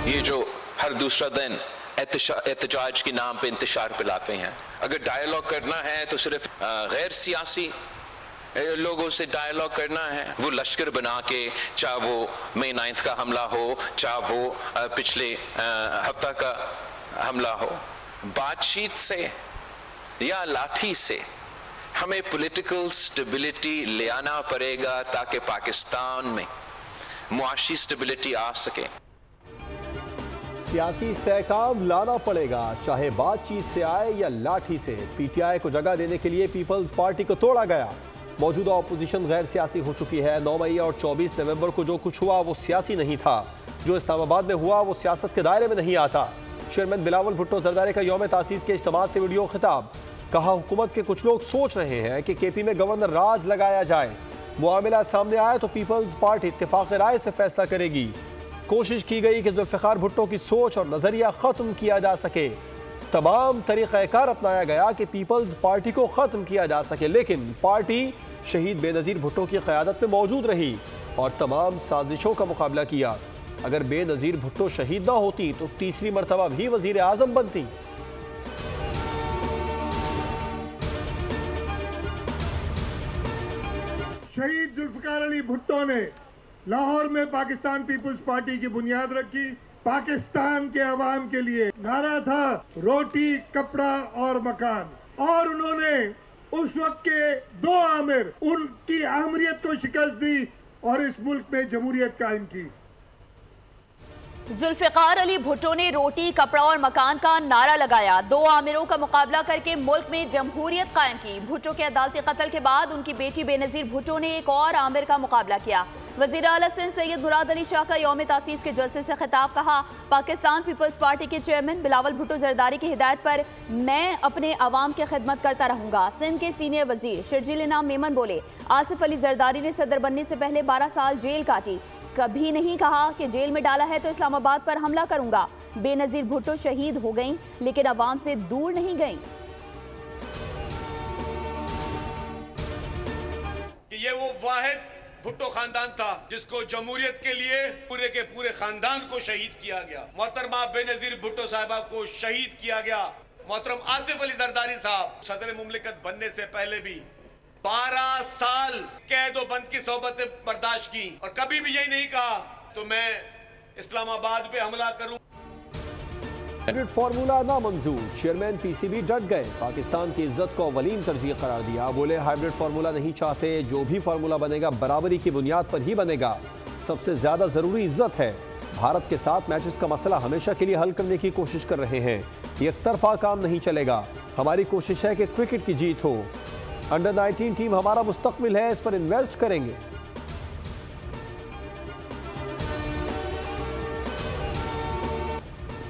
ये जो हर दूसरा दिन एहतजाज के नाम पे इंतशार पिलाते हैं, अगर डायलॉग करना है तो सिर्फ गैर सियासी लोगों से डायलॉग करना है, वो लश्कर बना के, चाहे वो मई 9 का हमला हो, चाहे वो पिछले हफ्ता का हमला हो, बातचीत से या लाठी से हमें पॉलिटिकल स्टेबिलिटी ले आना पड़ेगा ताकि पाकिस्तान में मुआशी स्टेबिलिटी आ सके। सियासी इस्तेहकाम लाना पड़ेगा, चाहे बातचीत से आए या लाठी से। पीटीआई को जगह देने के लिए पीपल्स पार्टी को तोड़ा गया। मौजूदा अपोजिशन गैर सियासी हो चुकी है। 9 मई और 24 नवंबर को जो कुछ हुआ वो सियासी नहीं था। जो इस्लामाबाद में हुआ वो सियासत के दायरे में नहीं आता। चेयरमैन बिलावल भुट्टो जरदारी का यौम तासीस के इज्तिमा से वीडियो खिताब। कहा, हुकूमत के कुछ लोग सोच रहे हैं कि केपी में गवर्नर राज लगाया जाए। मामला सामने आए तो पीपल्स पार्टी इत्तेफाक राय से फैसला करेगी। कोशिश की गई कि जुल्फ़िकार भुट्टो की सोच और नजरिया खत्म किया जा सके। तमाम तरीक़ाकार अपनाया गया कि पीपल्स पार्टी को खत्म किया जा सके, लेकिन पार्टी शहीद बेनज़ीर भुट्टो की क़यादत में मौजूद रही और तमाम साजिशों का मुकाबला किया। अगर बेनज़ीर भुट्टो शहीद ना होती तो तीसरी मरतबा भी वज़ीर आज़म बनती। शहीद जुल्फ़िकार अली भुट्टो ने लाहौर में पाकिस्तान पीपल्स पार्टी की बुनियाद रखी। पाकिस्तान के अवाम के लिए नारा था रोटी, कपड़ा और मकान, और उन्होंने उस वक्त के 2 आमिर उनकी आमरीत को शिकस्त दी और इस मुल्क में जमहूरियत कायम की। जुल्फ़िकार अली भुट्टो ने रोटी, कपड़ा और मकान का नारा लगाया। 2 आमिरों का मुकाबला करके मुल्क में जमहूरियत कायम की। भुट्टो के अदालती कत्ल के बाद उनकी बेटी बेनज़ीर भुट्टो ने एक और आमिर का मुकाबला किया। वज़ीर आला सिंध सैयद मुराद अली शाह का यौम तासीस के जलसे से खिताब। कहा, पाकिस्तान पीपल्स पार्टी के चेयरमैन बिलावल भुट्टो जरदारी की हिदायत पर मैं अपने अवाम की खिदमत करता रहूंगा। सिंध के सीनियर वजीर शर्जील इनाम मेमन बोले, आसिफ अली जरदारी ने सदर बनने से पहले 12 साल जेल काटी। कभी नहीं कहा कि जेल में डाला है तो इस्लामाबाद पर हमला करूंगा। बेनज़ीर भुट्टो शहीद हो गईं, लेकिन अवाम से दूर नहीं गईं। ये वो वाहिद भुट्टो खानदान था जिसको जमहूरियत के लिए पूरे के पूरे खानदान को शहीद किया गया। मोहतरमा बेनज़ीर भुट्टो साहिबा को शहीद किया गया। मोहतरम आसिफ अली जरदारी साहब सदर मुमलिकत बनने से पहले भी 12 साल कैद व बंद की सोबत बर्दाश्त की और कभी भी यही नहीं कहा तो मैं इस्लामाबाद पे हमला करूं। हाइब्रिड फार्मूला नामंजूर। चेयरमैन पीसीबी डट गए। पाकिस्तान की इज्जत को अवलीन तरजीह करार दिया। बोले, हाइब्रिड फार्मूला नहीं चाहते। जो भी फार्मूला बनेगा बराबरी की बुनियाद पर ही बनेगा। सबसे ज्यादा जरूरी इज्जत है। भारत के साथ मैचेस का मसला हमेशा के लिए हल करने की कोशिश कर रहे हैं। एक तरफा काम नहीं चलेगा। हमारी कोशिश है कि क्रिकेट की जीत हो। अंडर 19 टीम हमारा मुस्तकबिल है, इस पर इन्वेस्ट करेंगे।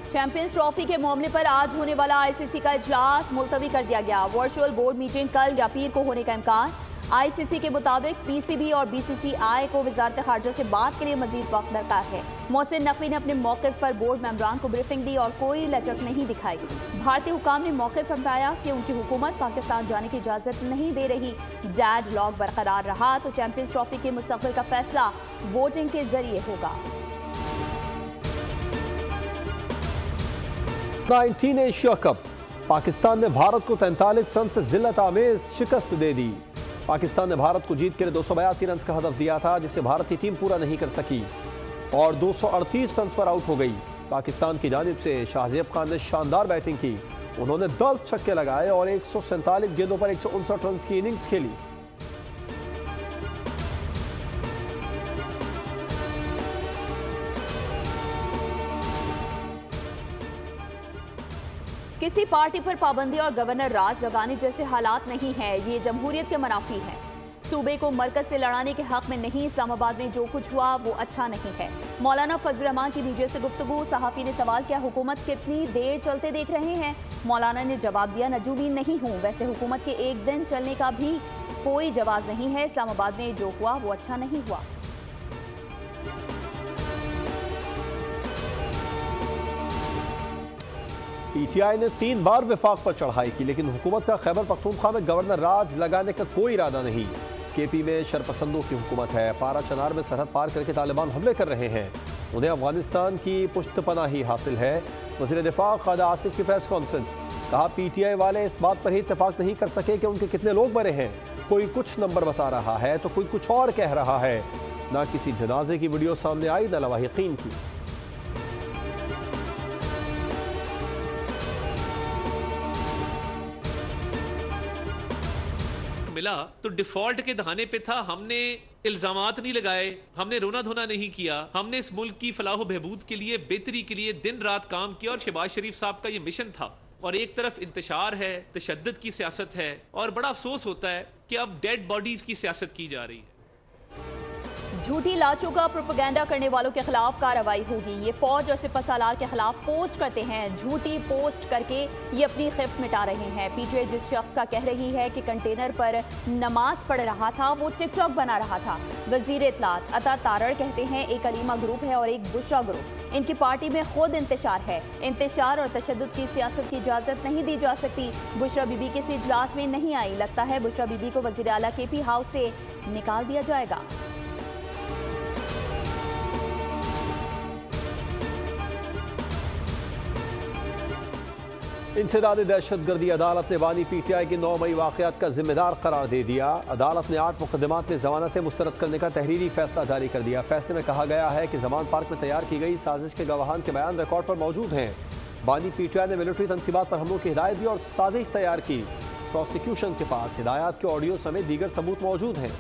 चैंपियंस ट्रॉफी के मामले पर आज होने वाला आईसीसी का इजलास मुलतवी कर दिया गया। वर्चुअल बोर्ड मीटिंग कल या पीर को होने का इम्कान। आईसीसी के मुताबिक पीसीबी और बीसीसीआई को वजारत खारजा से बात के लिए मजीद वक्त दरकार है। मोहसिन नकवी ने अपने मौक़िफ़ पर बोर्ड मेंबरान को ब्रीफिंग दी और कोई लचक नहीं दिखाई। भारतीय हुकाम ने मौक़िफ़ अपनाया कि उनकी हुकूमत पाकिस्तान जाने की इजाज़त नहीं दे रही। डेड लॉक बरकरार रहा तो चैंपियंस ट्रॉफी के मुस्तक़बिल का फैसला वोटिंग के जरिए होगा। 19 एशिया कप। पाकिस्तान ने भारत को 43 रन से जिल्लत आमेज शिकस्त दे दी। पाकिस्तान ने भारत को जीत के लिए 282 रन का हदफ दिया था, जिसे भारत की टीम पूरा नहीं कर सकी और 238 रन पर आउट हो गई। पाकिस्तान की जानिब से शाहजेब खान ने शानदार बैटिंग की। उन्होंने 10 छक्के लगाए और 147 गेंदों पर 159 रन की इनिंग्स खेली। किसी पार्टी पर पाबंदी और गवर्नर राज लगाने जैसे हालात नहीं है। ये जमहूरियत के मुनाफी है। सूबे को मरकज से लड़ाने के हक में नहीं। इस्लामाबाद में जो कुछ हुआ वो अच्छा नहीं है। मौलाना फजल रहमान की मीडिया से गुफ्तगू। सहाफ़ी ने सवाल किया, हुकूमत कितनी देर चलते देख रहे हैं? मौलाना ने जवाब दिया, नजूमी नहीं हूँ। वैसे हुकूमत के एक दिन चलने का भी कोई जवाब नहीं है। इस्लामाबाद में जो हुआ वो अच्छा नहीं हुआ। पीटीआई ने 3 बार वफाक पर चढ़ाई की, लेकिन हुकूमत का खैबर पख्तूनख्वा में गवर्नर राज लगाने का कोई इरादा नहीं। केपी में शरपसंदों की हुकूमत है। पारा चनार में सरहद पार करके तालिबान हमले कर रहे हैं। उन्हें अफगानिस्तान की पुश्तपनाही हासिल है। वज़ीर दिफा क़ादा आसिफ की प्रेस कॉन्फ्रेंस, कहा PTI वाले इस बात पर ही इत्तेफाक नहीं कर सके कि उनके कितने लोग मरे हैं। कोई कुछ नंबर बता रहा है तो कोई कुछ और कह रहा है। ना किसी जनाजे की वीडियो सामने आई, न लवाहिकीन की। मिला तो डिफॉल्ट के दहाने पे था। हमने इल्जामात नहीं लगाए, हमने रोना धोना नहीं किया, हमने इस मुल्क की फलाह बहबूद के लिए, बेहतरी के लिए दिन रात काम किया और शहबाज शरीफ साहब का ये मिशन था। और एक तरफ इंतशार है, तशद्दुद की सियासत है और बड़ा अफसोस होता है कि अब डेड बॉडीज की सियासत की जा रही है। झूठी लाचों का प्रोपेगेंडा करने वालों के खिलाफ कार्रवाई होगी। ये फौज और सिपहसालार के खिलाफ पोस्ट करते हैं, झूठी पोस्ट करके ये अपनी खिफ्त मिटा रहे हैं। PTI जिस शख्स का कह रही है कि कंटेनर पर नमाज पढ़ रहा था, वो टिकटॉक बना रहा था। वजीर इत्तलात अता तारड़ कहते हैं एक अलीमा ग्रुप है और एक बुशरा ग्रुप। इनकी पार्टी में खुद इंतशार है। इंतशार और तशद्दुद की सियासत की इजाज़त नहीं दी जा सकती। बुशरा बीबी किसी इजलास में नहीं आई। लगता है बुशरा बीबी को वज़ीर आला KP हाउस से निकाल दिया जाएगा। इंसदादी दहशतगर्दी अदालत ने बानी PTI की 9 मई वाक़यात का जिम्मेदार करार दे दिया। अदालत ने 8 मुकदमात में जमानतें मुस्तरद करने का तहरीरी फैसला जारी कर दिया। फैसले में कहा गया है कि जमान पार्क में तैयार की गई साजिश के गवाहान के बयान रिकॉर्ड पर मौजूद हैं। बानी PTI ने मिलिट्री तनसीबात पर हमलों की हिदायत दी और साजिश तैयार की। प्रोसिक्यूशन के पास हिदायत के ऑडियो समेत दीगर सबूत मौजूद हैं।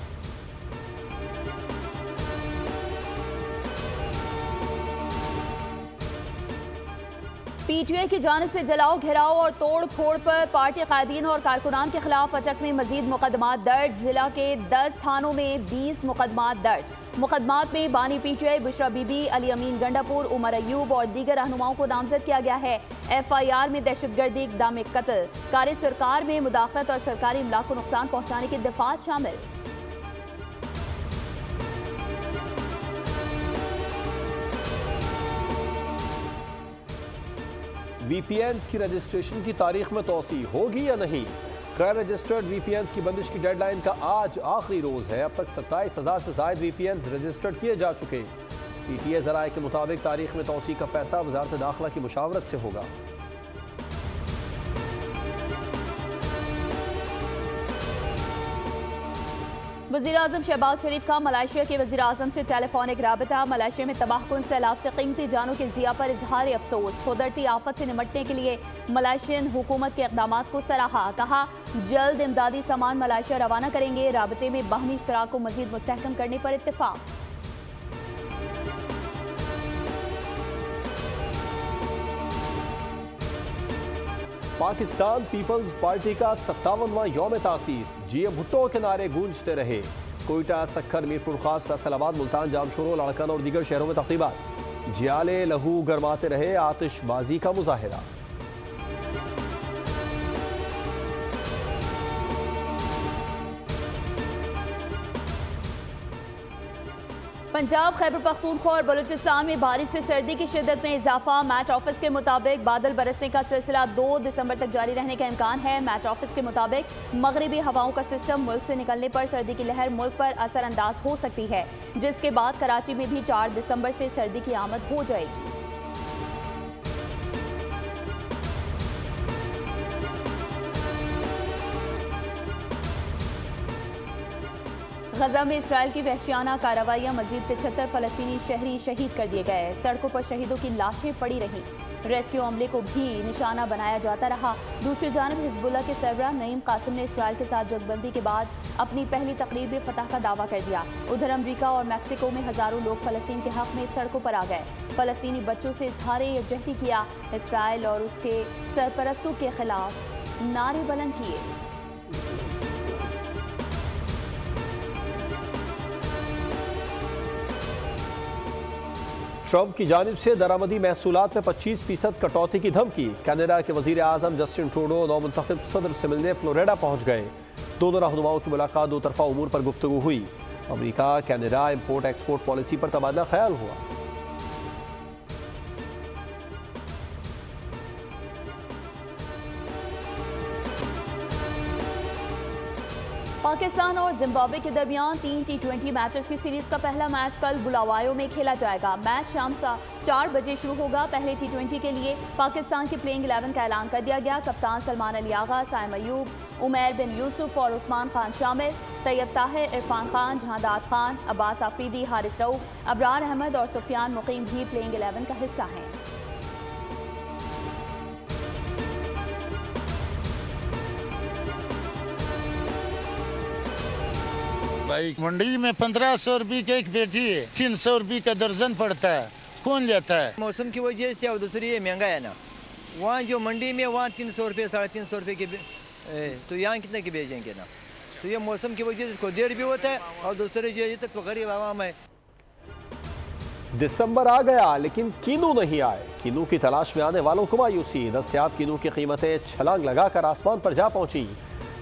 PTI की जानिब से जलाओ, घेराव और तोड़ फोड़ पर पार्टी कायदीन और कारकुनान के खिलाफ अचक में मजीद मुकदमात दर्ज। जिला के 10 थानों में 20 मुकदमात दर्ज। मुकदमात में बानी PTI, बुशरा बीबी, अली अमीन गंडापुर, उमर अयूब और दीगर रहनुमाओं को नामजद किया गया है। FIR में दहशतगर्दी, इक़दाम कत्ल, कार सरकार में मुदाखलत और सरकारी इमलाक को नुकसान पहुँचाने की दफात शामिल। VPNs की रजिस्ट्रेशन की तारीख में तोसी होगी या नहीं? गैर रजिस्टर्ड VPNs की बंदिश की डेडलाइन का आज आखिरी रोज है। अब तक 27,000 से ज्यादा VPNs रजिस्टर्ड किए जा चुके। PTI ज़राए के मुताबिक तारीख में तोसी का फैसला वज़ारत दाखिला की मुशावरत से होगा। वज़ीर आज़म शहबाज शरीफ का मलेशिया के वज़ीर आज़म से टेलीफोनिक राबता। मलेशिया में तबाहकुन सैलाब से कीमती जानों की ज़िया पर इजहार अफसोस। कुदरती आफत से निपटने के लिए मलेशियन हुकूमत के इक़दाम को सराहा। कहा जल्द इमदादी सामान मलेशिया रवाना करेंगे। राबते में बाहमी इश्तराक को मज़ीद मुस्तहकम करने पर इत्तेफाक। पाकिस्तान पीपल्स पार्टी का 57वां यौम तासीस। GM भुट्टो के नारे गूंजते रहे। कोयटा, सक्खर, मीरपुर खास, फैसलाबाद, मुल्तान, जामशोरो, लाड़काना और दीगर शहरों में तक़रीबात। जियाले लहू गरमाते रहे। आतिशबाजी का मुजाहिरा। पंजाब, खैबर पख्तूनख्वा और बलूचिस्तान में बारिश से सर्दी की शिद्दत में इजाफा। मैट ऑफिस के मुताबिक बादल बरसने का सिलसिला 2 दिसंबर तक जारी रहने का इम्कान है। मैट ऑफिस के मुताबिक मगरिबी हवाओं का सिस्टम मुल्क से निकलने पर सर्दी की लहर मुल्क पर असरअंदाज हो सकती है, जिसके बाद कराची में भी 4 दिसंबर से सर्दी की आमद हो जाएगी। गजा में इसराइल की वहशियाना कार्रवाइयां। मजीद 75 फलस्तीनी शहरी शहीद कर दिए गए। सड़कों पर शहीदों की लाशें पड़ी रहीं। रेस्क्यू अमले को भी निशाना बनाया जाता रहा। दूसरी जानब हिजबुल्लाह के सरबराह नईम कासिम ने इसराइल के साथ जगबंदी के बाद अपनी पहली तकरीर में फतह का दावा कर दिया। उधर अमरीका और मैक्सिको में हजारों लोग फलस्तीन के हक में सड़कों पर आ गए। फलस्तीनी बच्चों से इजहार यकजहती किया। इसराइल और उसके सरपरस्तों के खिलाफ नारे बुलंद किए। ट्रंप की जानिब से दरामदी महसूलात में 25% कटौती की धमकी। कनाडा के वजीर आज़म जस्टिन ट्रूडो नौमुंतखब सदर से मिलने फ्लोरिडा पहुंच गए। दोनों रहनुमाओं की मुलाकात दो तरफा उमूर पर गुफ्तगू हुई। America Canada import export policy पर तबादला ख्याल हुआ। पाकिस्तान और जिम्बाब्वे के दरमियान 3 T20 मैचेस की सीरीज का पहला मैच कल बुलावायो में खेला जाएगा। मैच शाम 4 बजे शुरू होगा। पहले T20 के लिए पाकिस्तान की प्लेइंग 11 का ऐलान कर दिया गया। कप्तान सलमान अली आगा, साइम अयूब, उमैर बिन यूसुफ और उस्मान खान शामिल। तैयब ताहिर, इरफान खान, जहांदाद खान, अब्बास आफरीदी, हारिस रऊफ, अबरार अहमद और सुफियान मुकीम भी प्लेइंग 11 का हिस्सा हैं। भाई मंडी में 1500 रुपये की एक पेटी है, 300 रुपये का दर्जन पड़ता है, कौन लेता है? मौसम की वजह से और दूसरी ये महंगा है ना, वहाँ जो मंडी में वहाँ 300 रुपये 350 रुपये की, तो यहाँ कितने की बेचेंगे ना। तो ये मौसम की वजह से इसको देर भी होता है और दूसरे जो है तो गरीब आवाम है। दिसंबर आ गया लेकिन कीनू नहीं आए। कीनू की तलाश में आने वालों को मायूसी। दस्तयाब कीनू की कीमतें छलांग लगाकर आसमान पर जा पहुंची।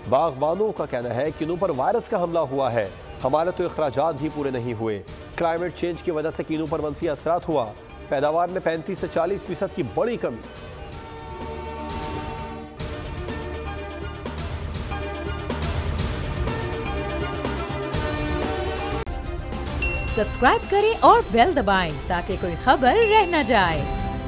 बागबानों का कहना है कीनू पर वायरस का हमला हुआ है, हमारे तो अखराजात भी पूरे नहीं हुए। क्लाइमेट चेंज की वजह से कीनू पर मनफी असरात हुआ। पैदावार में 35 से 40% की बड़ी कमी। सब्सक्राइब करें और बेल दबाएं ताकि कोई खबर रह न जाए।